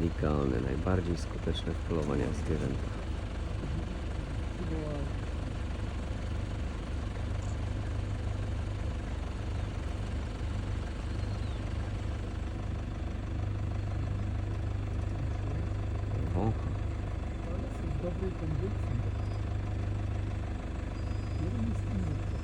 Likalny, najbardziej skuteczny w polowaniach zwierzętach. Wącha. Ale w dobrej kondycji. Jeden jest inny.